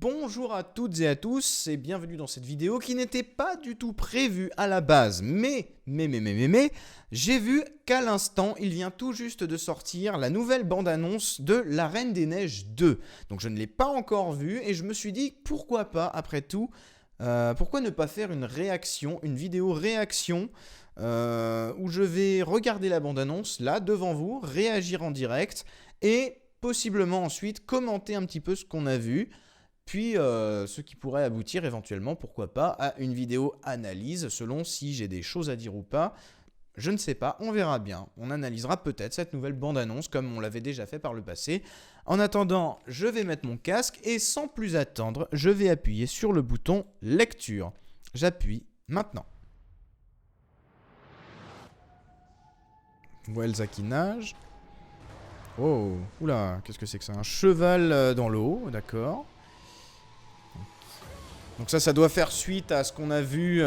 Bonjour à toutes et à tous et bienvenue dans cette vidéo qui n'était pas du tout prévue à la base. Mais, j'ai vu qu'à l'instant, il vient tout juste de sortir la nouvelle bande-annonce de La Reine des Neiges 2. Donc je ne l'ai pas encore vue et je me suis dit pourquoi pas, après tout, pourquoi ne pas faire une réaction, une vidéo réaction où je vais regarder la bande-annonce là devant vous, réagir en direct et possiblement ensuite commenter un petit peu ce qu'on a vu. Puis ce qui pourrait aboutir éventuellement, pourquoi pas, à une vidéo analyse selon si j'ai des choses à dire ou pas. Je ne sais pas, on verra bien. On analysera peut-être cette nouvelle bande-annonce comme on l'avait déjà fait par le passé. En attendant, je vais mettre mon casque et sans plus attendre, je vais appuyer sur le bouton lecture. J'appuie maintenant. On voit Elsa qui nage. Oh, oula, qu'est-ce que c'est que ça? Un cheval dans l'eau, d'accord. Donc ça doit faire suite à ce qu'on a vu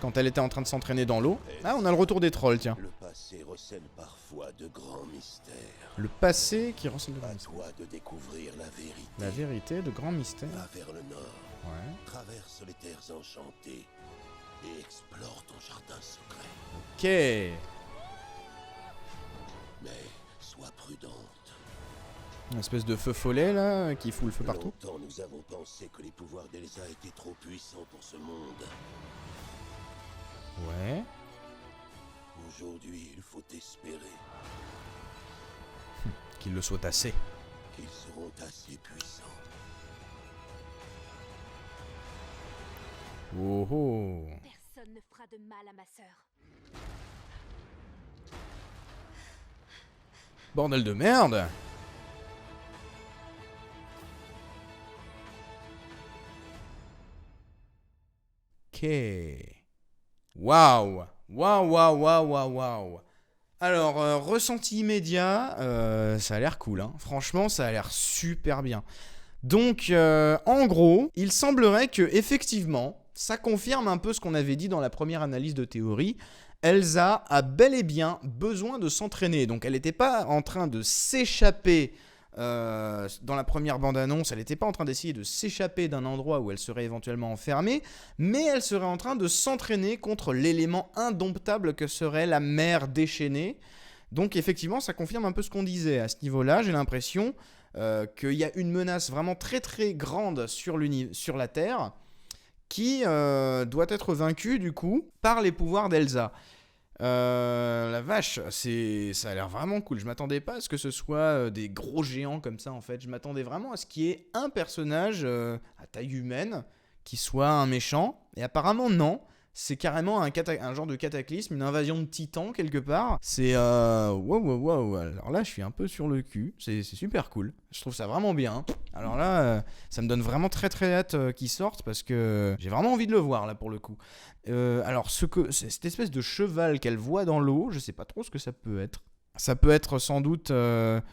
quand elle était en train de s'entraîner dans l'eau. Ah, on a le retour des trolls, tiens. Le passé recèle parfois de grands mystères. Le passé qui recèle de grands À mystères. toi de découvrir la vérité. La vérité de grands mystères. Va vers le nord, Ouais. traverse les terres enchantées et explore ton jardin secret. Ok. Mais sois prudente. Une espèce de feu follet, là, qui fout le feu partout. Longtemps nous avons pensé que les pouvoirs d'Elsa étaient trop puissants pour ce monde. Ouais. Aujourd'hui, il faut espérer Qu'il le soit assez. qu'ils seront assez puissants. Oh oh. Personne ne fera de mal à ma sœur. Bordel de merde. Ok. Waouh. Waouh. Alors, ressenti immédiat, ça a l'air cool, hein. Franchement, ça a l'air super bien. Donc, en gros, il semblerait que effectivement, ça confirme un peu ce qu'on avait dit dans la première analyse de théorie. Elsa a bel et bien besoin de s'entraîner. Donc, elle n'était pas en train de s'échapper dans la première bande-annonce. Elle n'était pas en train d'essayer de s'échapper d'un endroit où elle serait éventuellement enfermée, mais elle serait en train de s'entraîner contre l'élément indomptable que serait la mer déchaînée. Donc, effectivement, ça confirme un peu ce qu'on disait. À ce niveau-là, j'ai l'impression qu'il y a une menace vraiment très très grande sur la Terre qui doit être vaincue du coup par les pouvoirs d'Elsa. La vache, ça a l'air vraiment cool. Je m'attendais pas à ce que ce soit des gros géants comme ça en fait. Je m'attendais vraiment à ce qu'il y ait un personnage à taille humaine qui soit un méchant. Et apparemment non. C'est carrément un genre de cataclysme, une invasion de titans quelque part. C'est wow. Alors là, je suis un peu sur le cul. C'est super cool. Je trouve ça vraiment bien. Alors là, ça me donne vraiment très très hâte qu'il sorte parce que j'ai vraiment envie de le voir là pour le coup. Alors cette espèce de cheval qu'elle voit dans l'eau, je sais pas trop ce que ça peut être. Ça peut être sans doute un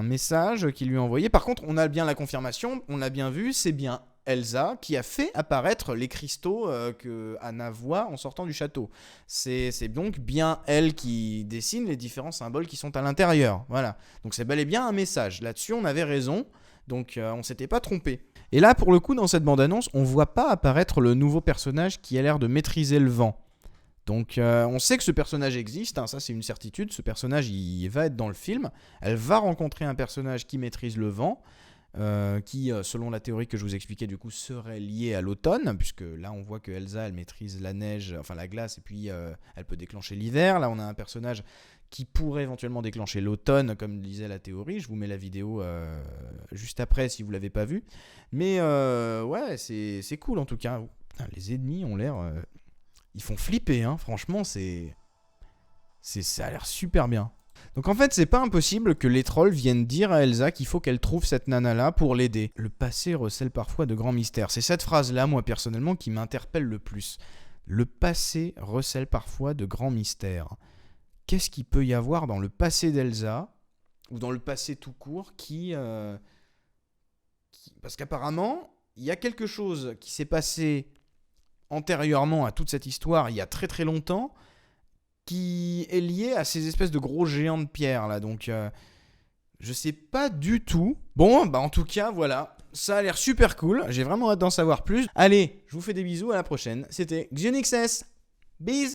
message qu'il lui a envoyé. Par contre, on a bien la confirmation, on l'a bien vu, c'est bien Elsa qui a fait apparaître les cristaux que Anna voit en sortant du château. C'est donc bien elle qui dessine les différents symboles qui sont à l'intérieur. Voilà. Donc c'est bel et bien un message. Là-dessus, on avait raison. Donc on s'était pas trompé. Et là, pour le coup, dans cette bande-annonce, on voit pas apparaître le nouveau personnage qui a l'air de maîtriser le vent. Donc on sait que ce personnage existe, hein, ça c'est une certitude. Ce personnage, il va être dans le film. Elle va rencontrer un personnage qui maîtrise le vent. Qui, selon la théorie que je vous expliquais, du coup, serait liée à l'automne, puisque là, on voit que Elsa, elle maîtrise la neige, enfin la glace, et puis elle peut déclencher l'hiver. Là, on a un personnage qui pourrait éventuellement déclencher l'automne, comme disait la théorie. Je vous mets la vidéo juste après, si vous l'avez pas vue. Mais ouais, c'est cool, en tout cas. Putain, les ennemis ont l'air... ils font flipper, hein. Franchement, ça a l'air super bien. Donc en fait, c'est pas impossible que les trolls viennent dire à Elsa qu'il faut qu'elle trouve cette nana-là pour l'aider. Le passé recèle parfois de grands mystères. C'est cette phrase-là, moi, personnellement, qui m'interpelle le plus. Le passé recèle parfois de grands mystères. Qu'est-ce qu'il peut y avoir dans le passé d'Elsa, ou dans le passé tout court, parce qu'apparemment, il y a quelque chose qui s'est passé antérieurement à toute cette histoire, il y a très très longtemps, qui est lié à ces espèces de gros géants de pierre là. Donc je sais pas du tout. Bon, bah en tout cas, voilà. ça a l'air super cool. J'ai vraiment hâte d'en savoir plus. Allez, je vous fais des bisous, à la prochaine. C'était XenXS. Bis.